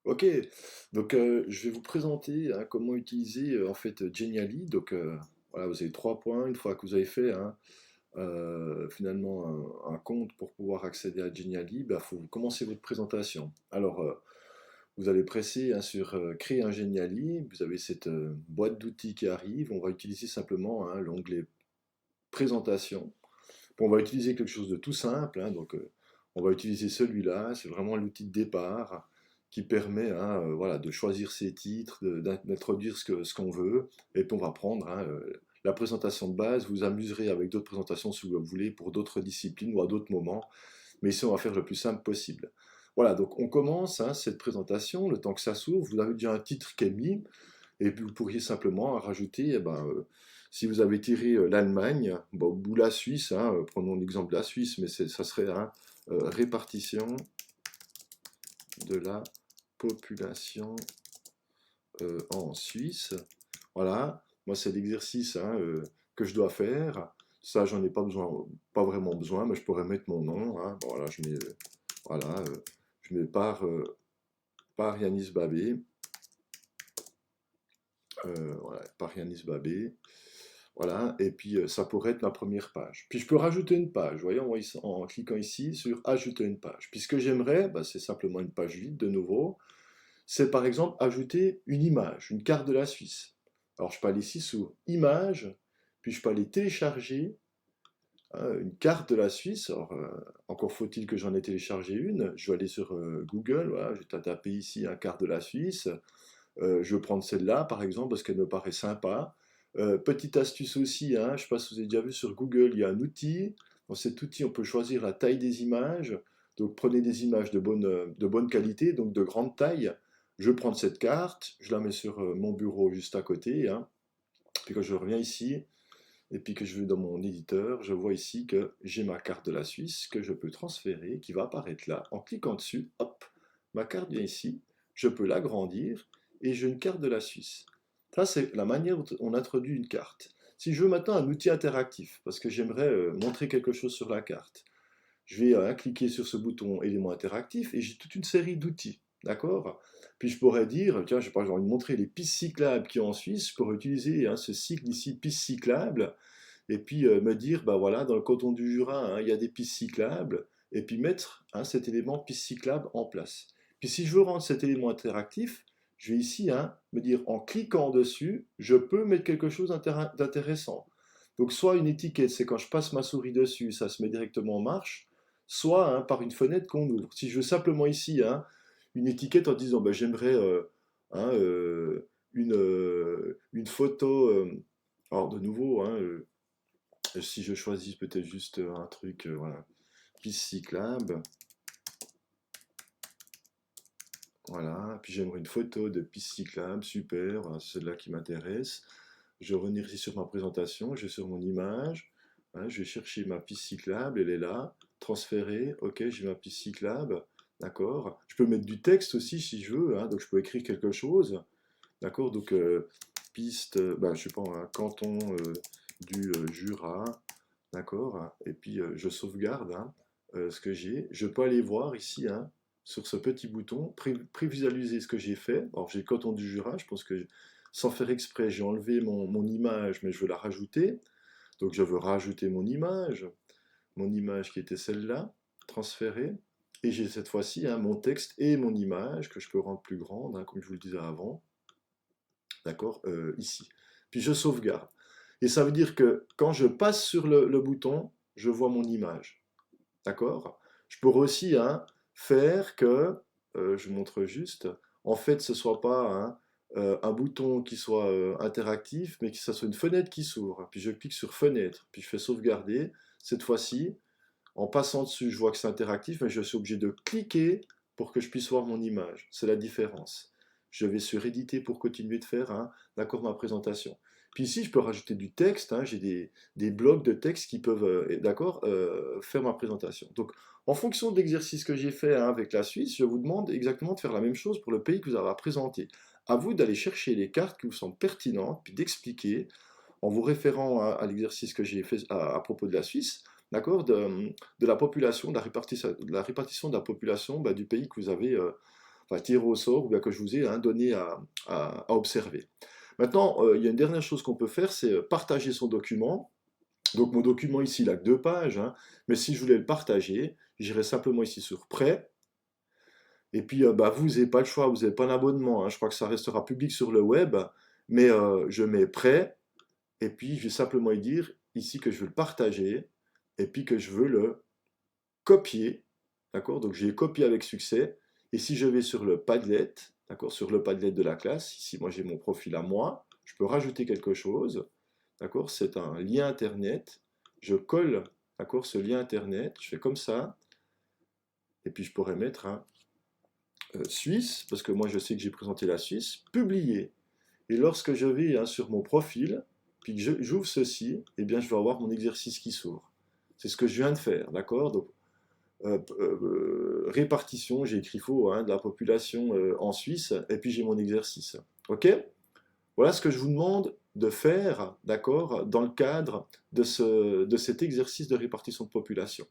Ok, donc je vais vous présenter hein, comment utiliser en fait Genially. Donc voilà, vous avez 3 points. Une fois que vous avez fait hein, finalement un compte pour pouvoir accéder à Genially, il faut commencer votre présentation. Alors vous allez presser hein, sur Créer un Genially. Vous avez cette boîte d'outils qui arrive. On va utiliser simplement hein, l'onglet Présentation. Bon, on va utiliser quelque chose de tout simple, hein, donc on va utiliser celui-là, c'est vraiment l'outil de départ qui permet hein, voilà, de choisir ses titres, d'introduire ce qu'on veut, et puis on va prendre hein, la présentation de base, vous amuserez avec d'autres présentations si vous le voulez pour d'autres disciplines ou à d'autres moments, mais ici on va faire le plus simple possible. Voilà, donc on commence hein, cette présentation, le temps que ça s'ouvre, vous avez déjà un titre qui est mis, et puis vous pourriez simplement rajouter, eh ben, si vous avez tiré l'Allemagne, bon, ou la Suisse, hein, prenons l'exemple de la Suisse, mais ça serait hein, répartition de la population en Suisse. Voilà, moi c'est l'exercice hein, que je dois faire. Ça, j'en ai pas besoin, pas vraiment besoin, mais je pourrais mettre mon nom. Hein. Bon, voilà, voilà, je mets par Yanis Babé. Voilà, par Yanis Babé. Voilà, et puis ça pourrait être ma première page. Puis je peux rajouter une page, voyez, en cliquant ici sur Ajouter une page. Puis ce que j'aimerais, bah, c'est simplement une page vide de nouveau. C'est par exemple ajouter une image, une carte de la Suisse. Alors je peux aller ici sur Images, puis je peux aller télécharger hein, une carte de la Suisse. Alors encore faut-il que j'en ai téléchargé une. Je vais aller sur Google, voilà, je vais taper ici un carte de la Suisse. Je vais prendre celle-là, par exemple, parce qu'elle me paraît sympa. Petite astuce aussi, hein, je ne sais pas si vous avez déjà vu sur Google, il y a un outil. Dans cet outil, on peut choisir la taille des images. Donc prenez des images de bonne qualité, donc de grande taille. Je prends cette carte, je la mets sur mon bureau juste à côté. Hein. Puis quand je reviens ici, et puis que je vais dans mon éditeur, je vois ici que j'ai ma carte de la Suisse que je peux transférer, qui va apparaître là. En cliquant dessus, hop, ma carte vient ici, je peux l'agrandir et j'ai une carte de la Suisse. Ça, c'est la manière dont on introduit une carte. Si je veux maintenant un outil interactif, parce que j'aimerais montrer quelque chose sur la carte, je vais cliquer sur ce bouton élément interactif et j'ai toute une série d'outils. D'accord. Puis je pourrais dire, tiens, j'ai par exemple envie de montrer les pistes cyclables qu'il y a en Suisse, je pourrais utiliser hein, ce cycle ici, pistes cyclables, et puis me dire, bah voilà, dans le canton du Jura, hein, il y a des pistes cyclables, et puis mettre hein, cet élément piste cyclable en place. Puis si je veux rendre cet élément interactif, je vais ici hein, me dire, en cliquant dessus, je peux mettre quelque chose d'intéressant. Donc soit une étiquette, c'est quand je passe ma souris dessus, ça se met directement en marche, soit hein, par une fenêtre qu'on ouvre. Si je veux simplement ici hein, une étiquette en disant, bah, j'aimerais hein, une photo, alors de nouveau, hein, si je choisis peut-être juste un truc, voilà, piste cyclable, voilà, puis j'aimerais une photo de piste cyclable, super, voilà, c'est celle-là qui m'intéresse. Je vais revenir ici sur ma présentation, je vais sur mon image, hein, je vais chercher ma piste cyclable, elle est là, transférer, ok, j'ai ma piste cyclable, d'accord. Je peux mettre du texte aussi si je veux, hein, donc je peux écrire quelque chose, d'accord, donc piste, bah, je sais pas, un canton du Jura, d'accord, et puis je sauvegarde hein, ce que j'ai. Je peux aller voir ici, hein, sur ce petit bouton, prévisualiser ce que j'ai fait. Alors j'ai le canton du Jura, je pense que sans faire exprès, j'ai enlevé mon image, mais je veux la rajouter. Donc je veux rajouter mon image qui était celle-là, transférer. Et j'ai cette fois-ci hein, mon texte et mon image que je peux rendre plus grande, hein, comme je vous le disais avant, d'accord, ici. Puis je sauvegarde. Et ça veut dire que quand je passe sur le bouton, je vois mon image. D'accord. Je pourrais aussi hein, faire que, je montre juste, en fait, ce ne soit pas hein, un bouton qui soit interactif, mais que ce soit une fenêtre qui s'ouvre. Puis je clique sur fenêtre, puis je fais sauvegarder. Cette fois-ci, en passant dessus, je vois que c'est interactif, mais je suis obligé de cliquer pour que je puisse voir mon image. C'est la différence. Je vais sur éditer pour continuer de faire hein, d'accord, ma présentation. Puis ici, je peux rajouter du texte. Hein, j'ai des blocs de texte qui peuvent d'accord, faire ma présentation. Donc, en fonction de l'exercice que j'ai fait hein, avec la Suisse, je vous demande exactement de faire la même chose pour le pays que vous avez à présenter. À vous d'aller chercher les cartes qui vous semblent pertinentes, puis d'expliquer en vous référant à l'exercice que j'ai fait à propos de la Suisse, d'accord, de la population, de la répartition de la population bah, du pays que vous avez enfin tiré au sort, ou bien que je vous ai donné à observer. Maintenant, il y a une dernière chose qu'on peut faire, c'est partager son document. Donc mon document ici, il a que 2 pages, mais si je voulais le partager, j'irais simplement ici sur Prêt. Et puis, bah, vous n'avez pas le choix, vous n'avez pas l'abonnement, je crois que ça restera public sur le web, mais je mets Prêt, et puis je vais simplement y dire ici que je veux le partager, et puis que je veux le copier, d'accord? Donc j'ai copié avec succès, et si je vais sur le Padlet, d'accord, sur le Padlet de la classe, ici moi j'ai mon profil à moi, je peux rajouter quelque chose, d'accord? C'est un lien internet, je colle, d'accord, ce lien internet, je fais comme ça, et puis je pourrais mettre un Suisse, parce que moi je sais que j'ai présenté la Suisse, publier. Et lorsque je vais sur mon profil, puis que j'ouvre ceci, eh bien je vais avoir mon exercice qui s'ouvre. C'est ce que je viens de faire, d'accord? Donc répartition, j'ai écrit faux, de la population en Suisse, et puis j'ai mon exercice. Ok? Voilà ce que je vous demande de faire, d'accord, dans le cadre de cet exercice de répartition de population.